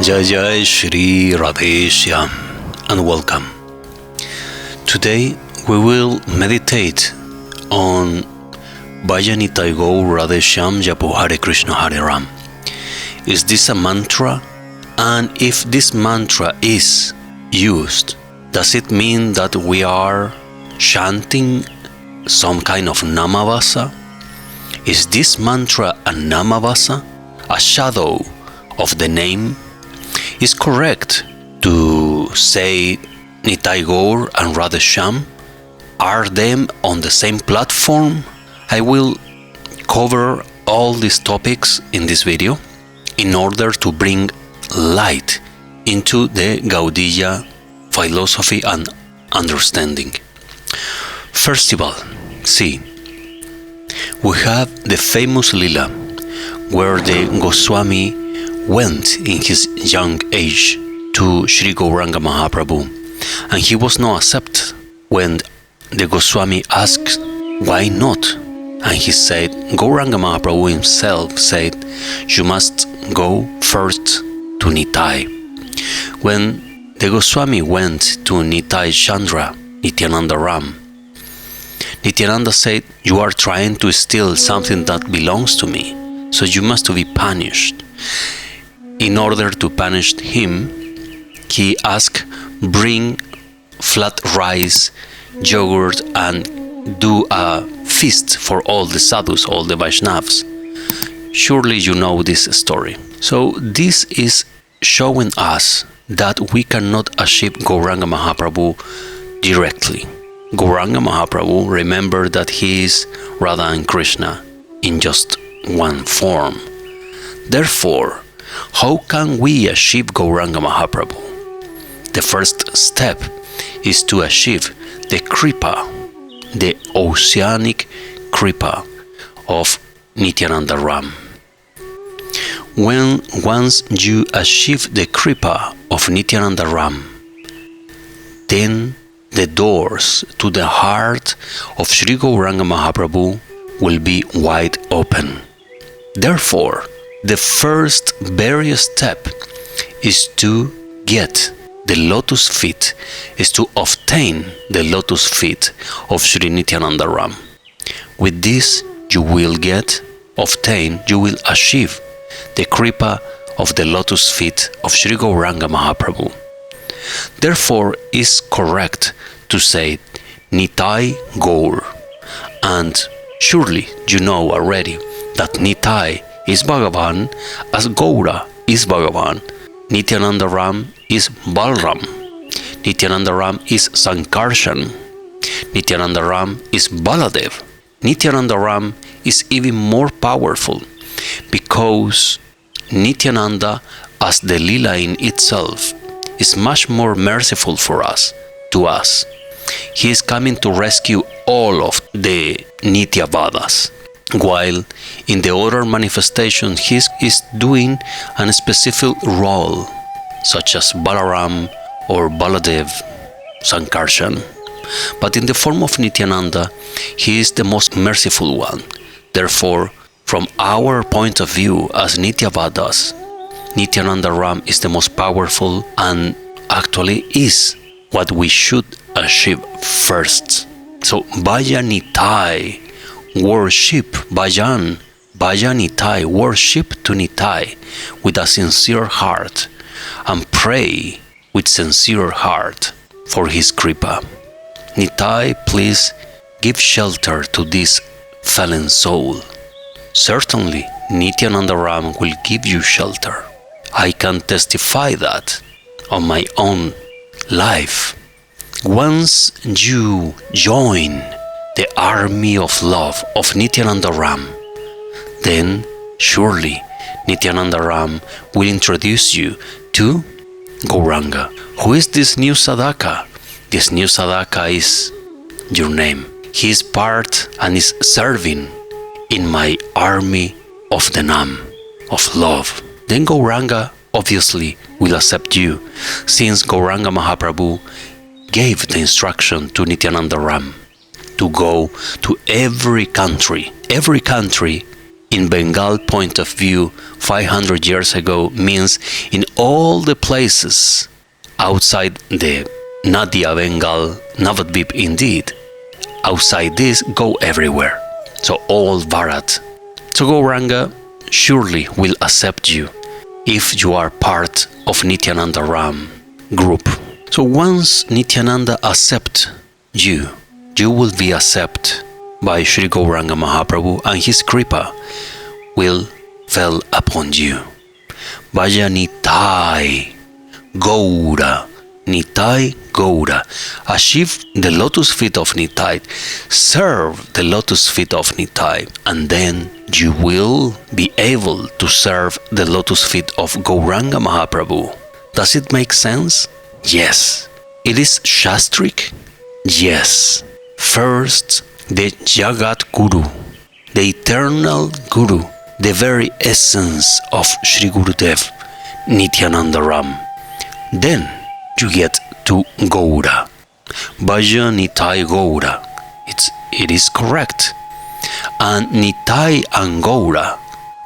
Jai Jai Shri Radheshyam and welcome. Today we will meditate on Bhaj Nitaigour Radheshyam Japa Hare Krishna Hare. Is this a mantra? And if this mantra is used, does it mean that we are chanting some kind of namavasa? Is this mantra a namavasa, a shadow of the name? Is correct to say Nitaigour and Radheshyam? Are them on the same platform? I will cover all these topics in this video in order to bring light into the Gaudiya philosophy and understanding. First of all, see, we have the famous Lila where the Goswami went in his young age to Sri Gauranga Mahaprabhu, and he was not accepted when the Goswami asked why not, and he said, Gauranga Mahaprabhu himself said, you must go first to Nitai. When the Goswami went to Nitai Chandra, Nityananda Ram, Nityananda said, you are trying to steal something that belongs to me, so you must be punished. In order to punish him, he asked, bring flat rice, yogurt, and do a feast for all the sadhus, all the Vaishnavas. Surely you know this story. So this is showing us that we cannot achieve Gauranga Mahaprabhu directly. Gauranga Mahaprabhu, remember that he is Radha and Krishna in just one form. Therefore, how can we achieve Gauranga Mahaprabhu? The first step is to achieve the Kripa, the oceanic Kripa of Nityananda Ram. When once you achieve the Kripa of Nityananda Ram, then the doors to the heart of Sri Gauranga Mahaprabhu will be wide open. Therefore, the first very step is to get the lotus feet, is to obtain the lotus feet of Sri Nityananda Ram. With this, you will you will achieve the Kripa of the lotus feet of Sri Gauranga Mahaprabhu. Therefore, it is correct to say Nitai Gaur. And surely you know already that Nitai is Bhagavan as Gaura is Bhagavan. Nityananda Ram is Balram. Nityananda Ram is Sankarshan. Nityananda Ram is Baladev. Nityananda Ram is even more powerful because Nityananda as the Lila in itself is much more merciful for us, to us. He is coming to rescue all of the Nityavadas, while in the other manifestation he is doing a specific role, such as Balaram or Baladev, Sankarshan. But in the form of Nityananda, he is the most merciful one. Therefore, from our point of view as Nityavadas, Nityananda Ram is the most powerful and actually is what we should achieve first. So Bhaj Nitai, worship Bhajan, Bhaj Nitai, worship to Nitai with a sincere heart and pray with sincere heart for his Kripa. Nitai, please give shelter to this fallen soul. Certainly, Nityananda Ram will give you shelter. I can testify that on my own life. Once you join the army of love of Nityananda Ram, then surely Nityananda Ram will introduce you to Gauranga. Who is this new sadhaka? This new sadhaka is your name. He is part and is serving in my army of the Naam, of love. Then Gauranga obviously will accept you, since Gauranga Mahaprabhu gave the instruction to Nityananda Ram to go to every country in Bengal point of view 500 years ago means in all the places outside the Nadia Bengal, Navadvip indeed. Outside this, go everywhere. So all Bharat. So Gauranga surely will accept you if you are part of Nityananda Ram group. So once Nityananda accepts you, you will be accepted by Sri Gauranga Mahaprabhu and his kripa will fall upon you. Bhaj Nitaigour Gaura, Nitai Gaura. Achieve the lotus feet of Nitai, serve the lotus feet of Nitai, and then you will be able to serve the lotus feet of Gauranga Mahaprabhu. Does it make sense? Yes. It is Shastric? Yes. First, the Jagat Guru, the eternal Guru, the very essence of Sri Gurudev, Nityananda Ram. Then you get to Gaura. Bhaj Nitaigour. It is correct. And Nitai and Gaura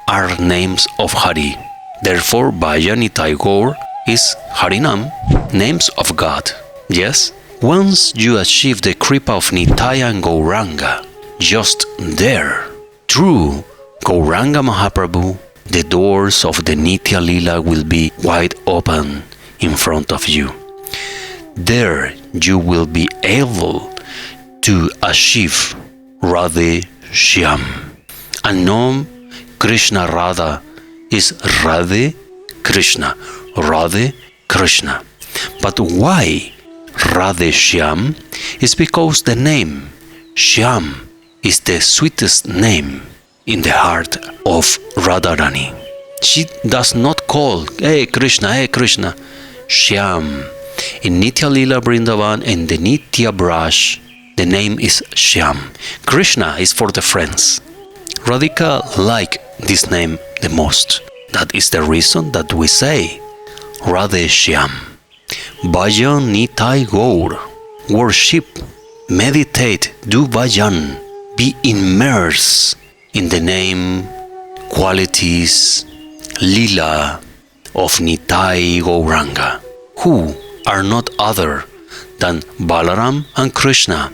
are names of Hari. Therefore, Bhaj Nitaigour is Harinam, names of God. Yes? Once you achieve the kripa of Nitai and Gauranga, just there, through Gauranga Mahaprabhu, the doors of the Nitya Lila will be wide open in front of you. There you will be able to achieve Radheshyam. And Naam Krishna Radha is Radhe Krishna, Radhe Krishna. But why Radheshyam? Is because the name Shyam is the sweetest name in the heart of Radharani. She does not call, hey Krishna, Shyam. In Nitya Lila Vrindavan and the Nitya Braj, the name is Shyam. Krishna is for the friends. Radhika like this name the most. That is the reason that we say Radheshyam. Bhajan Nitaigour. Worship, meditate, do bhajan. Be immersed in the name, qualities, lila of Nitai Gauranga, who are not other than Balaram and Krishna.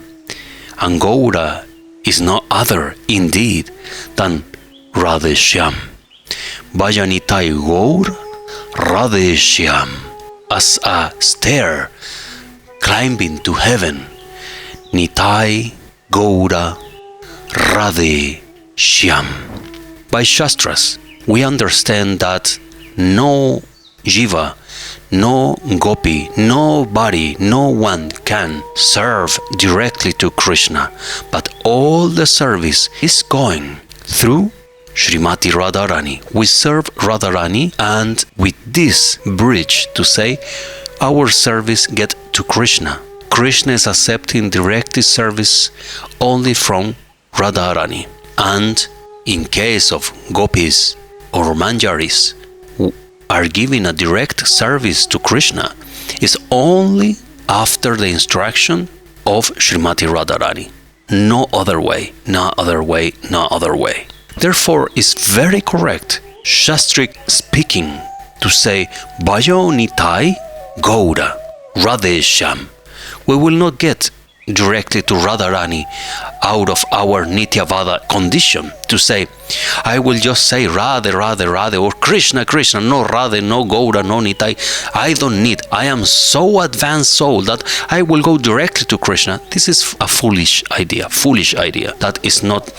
And Gaura is no other indeed than Radheshyam. Bhaj Nitaigour Radheshyam. As a stair climbing to heaven, Nitai Gaura Radheshyam. By Shastras, we understand that no jiva, no gopi, nobody, no one can serve directly to Krishna, but all the service is going through Srimati Radharani. We serve Radharani, and with this bridge to say our service get to Krishna. Krishna is accepting direct service only from Radharani. And in case of gopis or manjaris who are giving a direct service to Krishna, is only after the instruction of Srimati Radharani. No other way, no other way, no other way. Therefore, it's very correct, Shastric speaking, to say Bhajo Nitai Gaura Radheshyam. We will not get directly to Radharani out of our Nityavada condition to say, I will just say Radhe, Radhe, Radhe, or Krishna, Krishna, no Radhe, no Gaura, no Nitai. I don't need. I am so advanced soul that I will go directly to Krishna. This is a foolish idea. That is not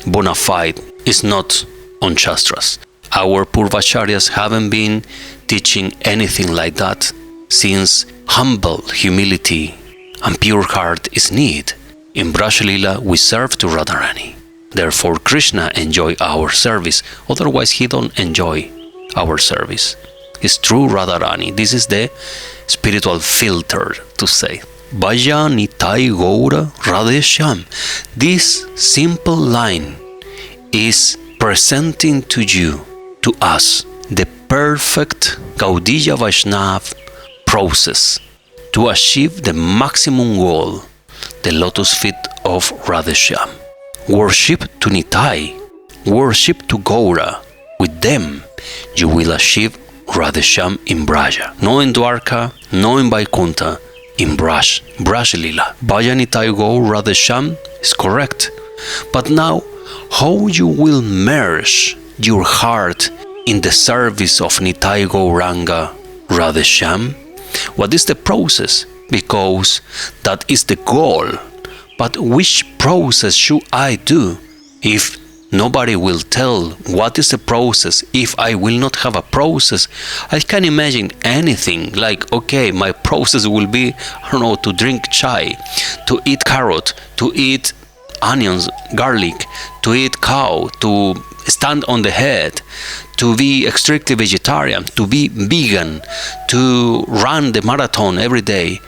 bona fide, is not on Shastras. Our Purvacharyas haven't been teaching anything like that since humble humility and pure heart is need. In Braj Lila we serve to Radharani. Therefore Krishna enjoy our service. Otherwise he don't enjoy our service. It's true Radharani. This is the spiritual filter to say. Bhaja Nitaigour Radheshyam. This simple line is presenting to you, to us, the perfect Gaudiya Vaishnav process to achieve the maximum goal, the lotus feet of Radheshyam. Worship to Nitai, worship to Gaura. With them, you will achieve Radheshyam in Braja. No in Dwarka, no in Vaikuntha, in Braj Lila. Bhaj Nitaigour Radheshyam is correct. But now, how you will merge your heart in the service of Nitaigour Radheshyam? What is the process? Because that is the goal. But which process should I do? If nobody will tell what is the process, if I will not have a process, I can imagine anything like, okay, my process will be, I don't know, to drink chai, to eat carrot, to eat onions, garlic, to eat cow, to stand on the head, to be strictly vegetarian, to be vegan, to run the marathon every day.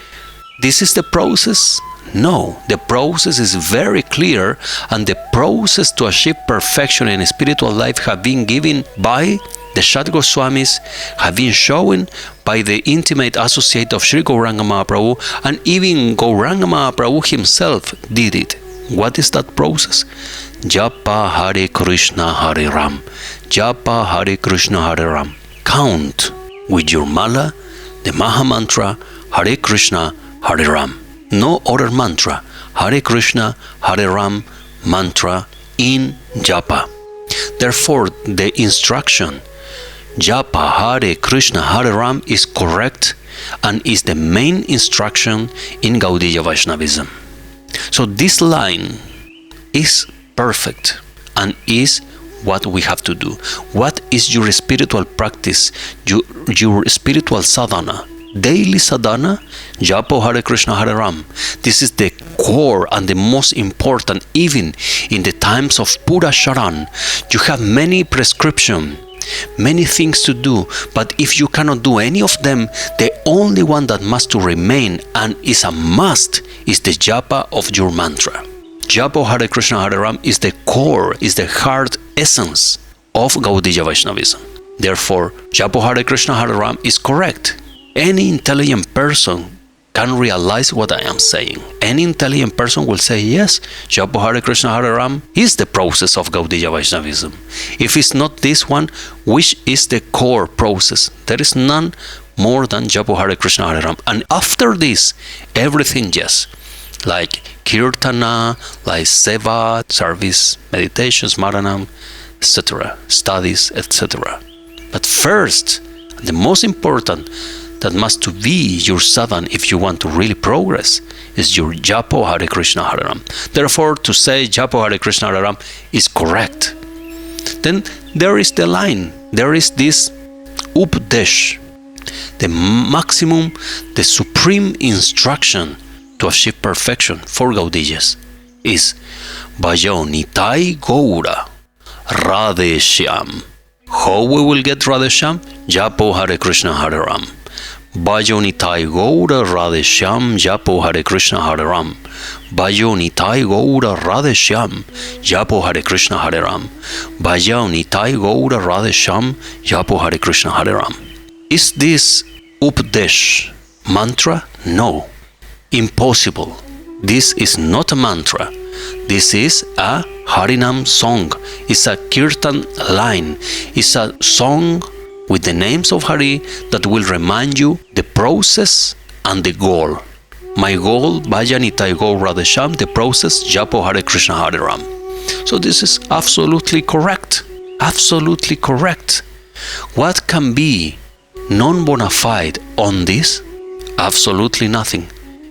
This is the process? No, the process is very clear, and the process to achieve perfection in spiritual life have been given by the Shat Goswamis, have been shown by the intimate associate of Sri Gauranga Mahaprabhu, and even Gauranga Mahaprabhu himself did it. What is that process? Japa Hare Krishna Hare Ram. Japa Hare Krishna Hare Ram. Count with your mala the Mahamantra Hare Krishna Hare Ram. No other mantra. Hare Krishna Hare Ram mantra in Japa. Therefore, the instruction Japa Hare Krishna Hare Ram is correct and is the main instruction in Gaudiya Vaishnavism. So this line is perfect and is what we have to do. What is your spiritual practice, your spiritual sadhana? Daily sadhana, Japa Hare Krishna Hare Ram. This is the core and the most important. Even in the times of Pura Sharan, you have many prescriptions, many things to do, but if you cannot do any of them, the only one that must to remain and is a must is the japa of your mantra. Japa Hare Krishna Hare Ram is the core, is the heart essence of Gaudiya Vaishnavism. Therefore, Japa Hare Krishna Hare Ram is correct. Any intelligent person can realize what I am saying. Any intelligent person will say, yes, Japa Hare Krishna Hare Ram is the process of Gaudiya Vaishnavism. If it's not this one, which is the core process? There is none more than Japa Hare Krishna Hare Ram. And after this, everything, yes, like Kirtana, like Seva, service, meditations, Maranam, etc., studies, etc. But first, the most important that must to be your sadhana if you want to really progress is your Japa Hare Krishna Hare Ram. Therefore, to say Japa Hare Krishna Hare Ram is correct. Then there is the line, there is this Updesh, the maximum, the supreme instruction to achieve perfection for Gaudiyas is Bhaj Nitaigour Radheshyam. How we will get Radheshyam? Japa Hare Krishna Hare Ram. Bhaj Nitaigour Radheshyam Japa Hare Krishna Hare Ram. Bhaj Nitaigour Radheshyam Japa Hare Krishna Hare Ram. Bhaj Nitaigour Radheshyam Japa Hare Krishna Hare Ram. Is this Updesh mantra? No. Impossible. This is not a mantra. This is a Harinam song. It's a Kirtan line. It's a song with the names of Hari that will remind you the process and the goal. My goal, Bhaj Nitaigour Radheshyam, the process, Japa Hare Krishna Hare Ram. So this is absolutely correct. Absolutely correct. What can be non-bona fide on this? Absolutely nothing.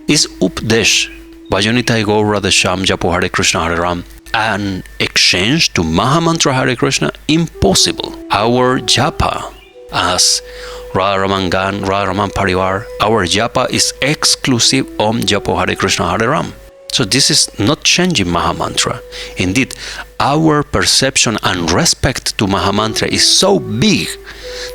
Is Updesh, Bhaj Nitaigour Radheshyam Japa Hare Krishna Hare Ram, an exchange to Mahamantra Hare Krishna? Impossible. Our Japa as Radha Ramangan, Radha Raman Parivar, our Japa is exclusive on Japa Hare Krishna Hare Ram. So this is not changing Mahamantra. Indeed, our perception and respect to Mahamantra is so big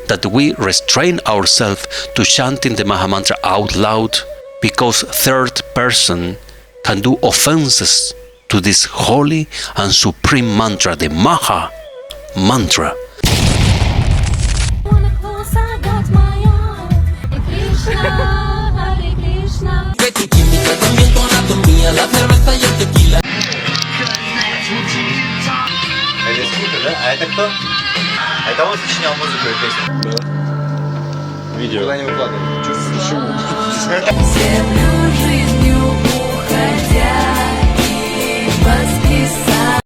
that we restrain ourselves to chanting the Mahamantra out loud, because third person can do offenses to this holy and supreme mantra, the Maha Mantra. El escudo, А это кто? А это он сочинял музыку и песню? Да. Видео. Куда не выкладывали? Землю жизнью уходя и воскресая.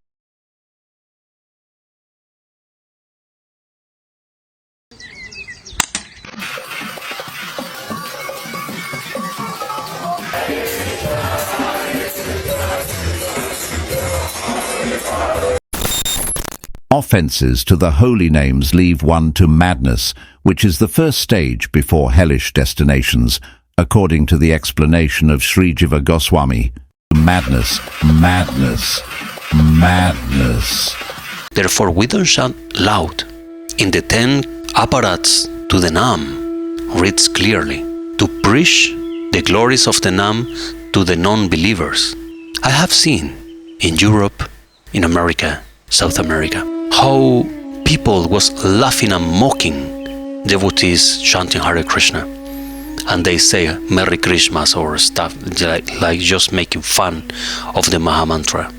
Offences to the holy names leave one to madness, which is the first stage before hellish destinations, according to the explanation of Sri Jiva Goswami. Madness, madness, madness. Therefore, we don't chant loud. In the 10 apparats to the Naam, reads clearly, to preach the glories of the Naam to the non-believers. I have seen in Europe, in America, South America, how people was laughing and mocking devotees chanting Hare Krishna. And they say Merry Christmas or stuff like just making fun of the Mahamantra.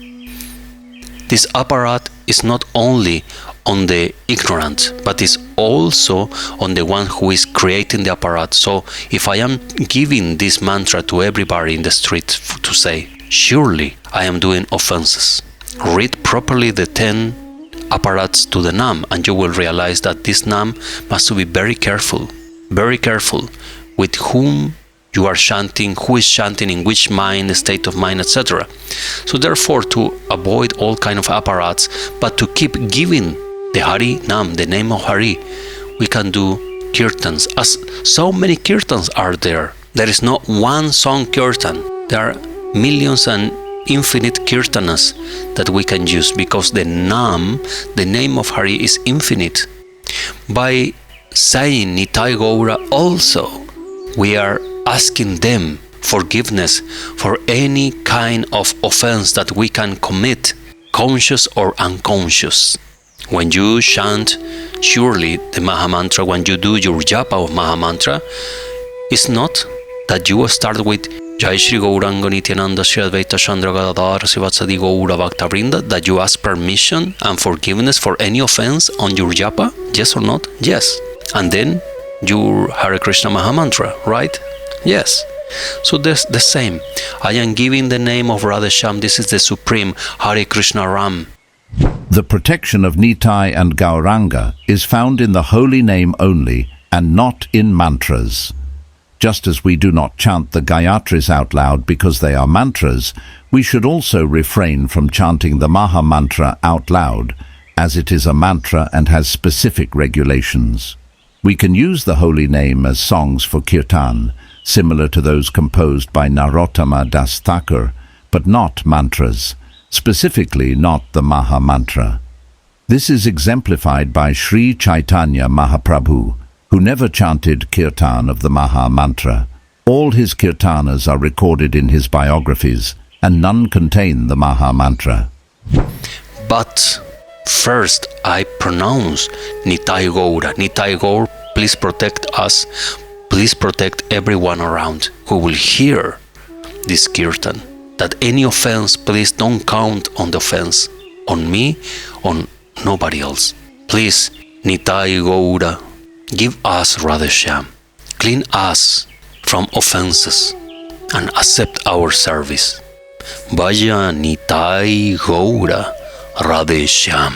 This apparat is not only on the ignorant, but is also on the one who is creating the apparat. So if I am giving this mantra to everybody in the street to say, surely I am doing offenses. Read properly the 10 apparats to the Naam, and you will realize that this Naam must be very careful with whom you are chanting, who is chanting, in which mind, state of mind, etc. So therefore, to avoid all kind of apparats, but to keep giving the Hari Naam, the name of Hari, we can do Kirtans. As so many Kirtans are there. There is not one song Kirtan. There are millions and infinite Kirtanas that we can use, because the Naam, the name of Hari, is infinite. By saying Nitaigour also, we are asking them forgiveness for any kind of offense that we can commit, conscious or unconscious. When you chant surely the Mahamantra, when you do your Japa of Mahamantra, it's not that you start with Jai Shri Gauranga Nityananda Shri Advaita Chandra Gadadhar Sivatsadi Gaura Bhakta Vrinda, that you ask permission and forgiveness for any offense on your Japa? Yes or not? Yes. And then your Hare Krishna Mahamantra, right? Yes. So that's the same. I am giving the name of Radheshyam. This is the supreme Hare Krishna Ram. The protection of Nitai and Gauranga is found in the holy name only and not in mantras. Just as we do not chant the Gayatris out loud because they are mantras, we should also refrain from chanting the Mahamantra out loud, as it is a mantra and has specific regulations. We can use the holy name as songs for Kirtan, similar to those composed by Narottama Das Thakur, but not mantras, specifically not the Mahamantra. This is exemplified by Sri Chaitanya Mahaprabhu, who never chanted Kirtan of the Mahamantra. All his Kirtanas are recorded in his biographies, and none contain the Mahamantra. But first I pronounce Nitaigour. Nitaigour, please protect us. Please protect everyone around who will hear this Kirtan. That any offense, please don't count on the offense. On me, on nobody else. Please, Nitaigour, give us Radheshyam. Clean us from offenses and accept our service. Bhajan Nitaigour Radheshyam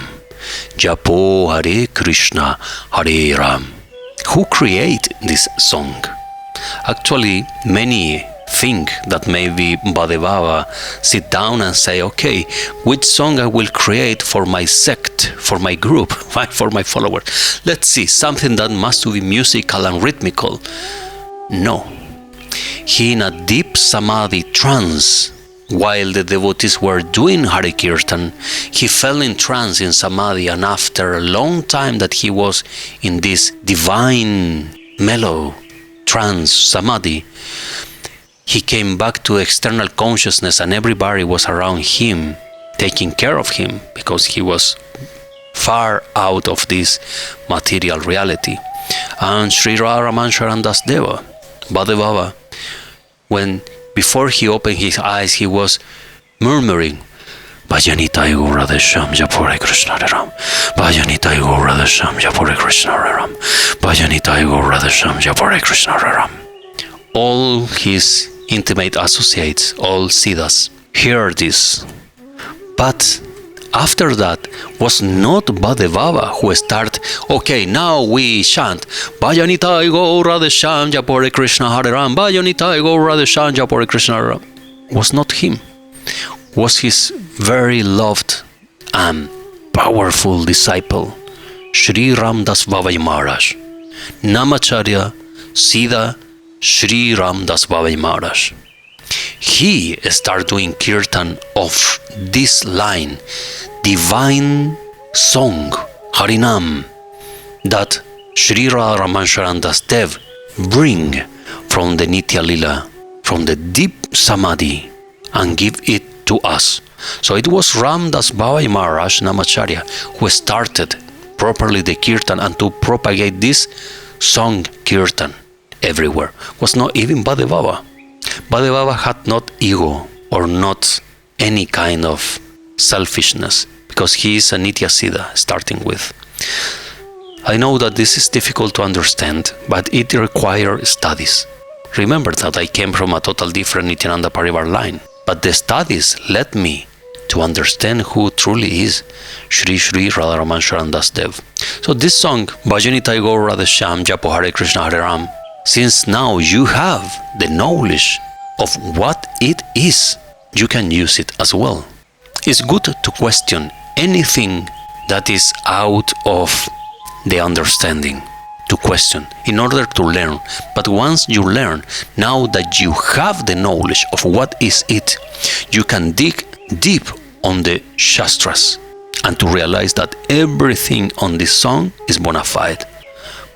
Japa Hare Krishna Hare Ram. Who create this song? Actually, many think that maybe Bhadevava sit down and say, okay, which song I will create for my sect, for my group, for my followers. Let's see, something that must be musical and rhythmical. No. He in a deep samadhi trance, while the devotees were doing Hare Kirtan, he fell in trance in samadhi, and after a long time that he was in this divine, mellow trance, samadhi, he came back to external consciousness, and everybody was around him, taking care of him, because he was far out of this material reality. And Sri Radharani Sharandas Deva, Bhadevava, when before he opened his eyes, he was murmuring, Bhaj Nitaigour Radheshyam Japa Hare Krishna Hare Ram. Bhaj Nitaigour Radheshyam Japa Hare Krishna Hare Ram. Bhaj Nitaigour Radheshyam Japa Hare Krishna Hare Ram. All his intimate associates, all siddhas, heard this. But after that was not Bhadevava who started, okay, now we chant Bhaj Nitaigour Radheshyam Japa Hare Krishna Hare Ram. Bhaj Nitaigour Radheshyam Japa Hare Krishna Hare Ram. Was not him. Was his very loved and powerful disciple, Sri Ram Das Babai Maharaj, Namacharya Siddha Sri Ram Das Babai Maharaj. He started doing Kirtan of this line, divine song, Harinam, that Sri Radha Raman Das Dev bring from the Nitya Lila, from the deep Samadhi, and give it to us. So it was Ram Das Babai Maharaj Namacharya who started properly the Kirtan and to propagate this song Kirtan everywhere. Was not even Bhadevava. Bhadevava had not ego or not any kind of selfishness because he is a Nitya Siddha starting with. I know that this is difficult to understand, but it requires studies. Remember that I came from a total different Nityananda Parivar line, but the studies led me to understand who truly is Shri Shri Radharaman Sharan Das Dev. So this song, Bhaj Nitaigour Radheshyam Japa Hare Krishna Hare Ram, since now you have the knowledge of what it is, you can use it as well. It's good to question anything that is out of the understanding, to question in order to learn. But once you learn, now that you have the knowledge of what is it, you can dig deep on the Shastras and to realize that everything on this song is bona fide.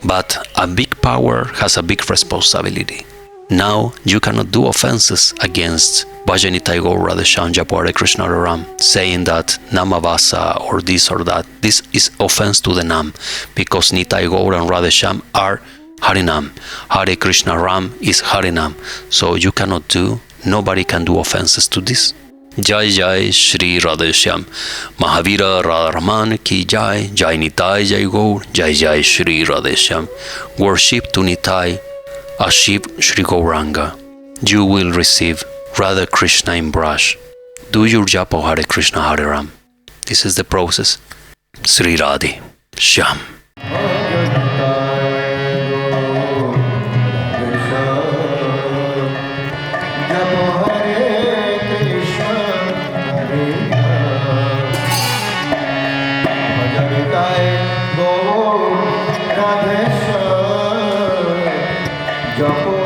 But a big power has a big responsibility. Now you cannot do offenses against Bhaj Nitaigour Radheshyam Japa Hare Krishna Hare Ram, saying that Namavasa or this or that. This is offense to the Naam, because Nitaigour and Radheshyam are Harinam. Hare Krishna Ram is Harinam. So you cannot do, nobody can do offenses to this. Jai Jai Shri Radheshyam Mahavira Radharaman Ki Jai. Jai Nitai Jai Gaur. Jai Jai Shri Radheshyam. Worship to Nitai, Ashib Shri Gauranga. You will receive Radha Krishna in brush. Do your Japa Hare Krishna Hare Ram. This is the process. Sri Radhe Shyam. Japa